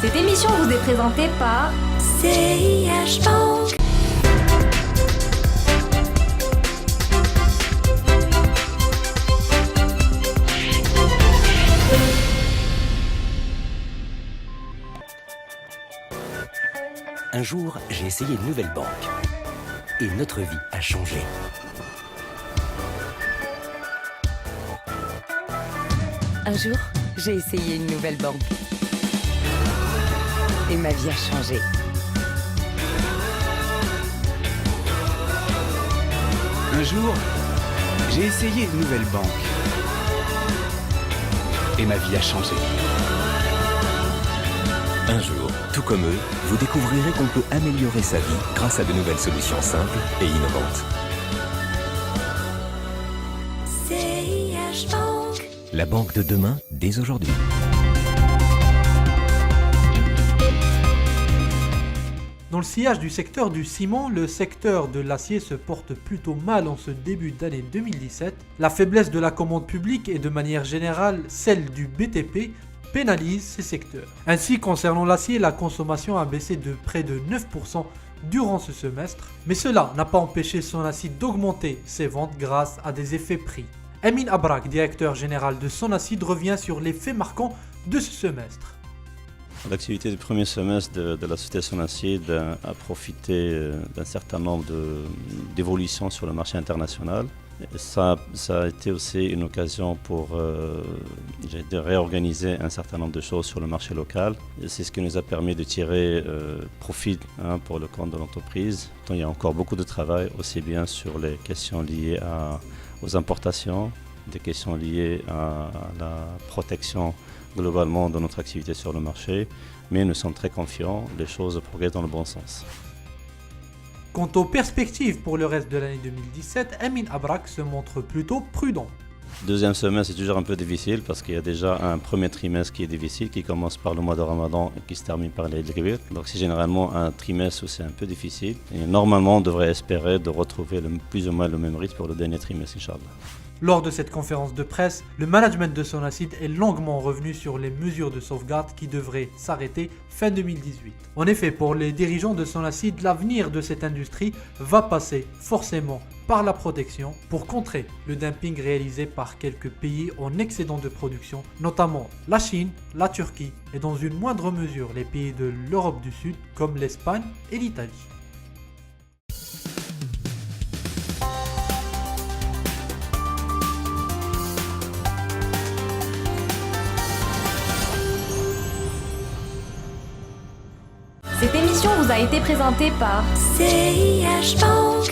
Cette émission vous est présentée par CIH Bank. Un jour, j'ai essayé une nouvelle banque. Et notre vie a changé. Un jour, j'ai essayé une nouvelle banque. Et ma vie a changé. Un jour, j'ai essayé une nouvelle banque. Et ma vie a changé. Un jour, tout comme eux, vous découvrirez qu'on peut améliorer sa vie grâce à de nouvelles solutions simples et innovantes. CIH Bank. La banque de demain, dès aujourd'hui. Dans le sillage du secteur du ciment, le secteur de l'acier se porte plutôt mal en ce début d'année 2017. La faiblesse de la commande publique et de manière générale celle du BTP pénalise ces secteurs. Ainsi, concernant l'acier, la consommation a baissé de près de 9% durant ce semestre, mais cela n'a pas empêché Sonacide d'augmenter ses ventes grâce à des effets prix. Amin Abrak, directeur général de Sonacide, revient sur les faits marquants de ce semestre. L'activité du premier semestre de la société Sonacide a profité d'un certain nombre d'évolutions sur le marché international. Ça a été aussi une occasion pour réorganiser un certain nombre de choses sur le marché local. C'est ce qui nous a permis de tirer profit pour le compte de l'entreprise. Il y a encore beaucoup de travail, aussi bien sur les questions liées aux importations, des questions liées à la protection globalement de notre activité sur le marché, mais nous sommes très confiants, les choses progressent dans le bon sens. Quant aux perspectives pour le reste de l'année 2017, Amin Abrak se montre plutôt prudent. Deuxième semestre, c'est toujours un peu difficile parce qu'il y a déjà un premier trimestre qui est difficile, qui commence par le mois de Ramadan et qui se termine par l'Eid el-Kebir. Donc c'est généralement un trimestre où c'est un peu difficile. Et normalement, on devrait espérer de retrouver plus ou moins le même rythme pour le dernier trimestre, Inch'Allah. Lors de cette conférence de presse, le management de Sonacide est longuement revenu sur les mesures de sauvegarde qui devraient s'arrêter fin 2018. En effet, pour les dirigeants de Sonacide, l'avenir de cette industrie va passer forcément par la protection pour contrer le dumping réalisé par quelques pays en excédent de production, notamment la Chine, la Turquie et dans une moindre mesure les pays de l'Europe du Sud comme l'Espagne et l'Italie. Cette émission vous a été présentée par CIH Bank.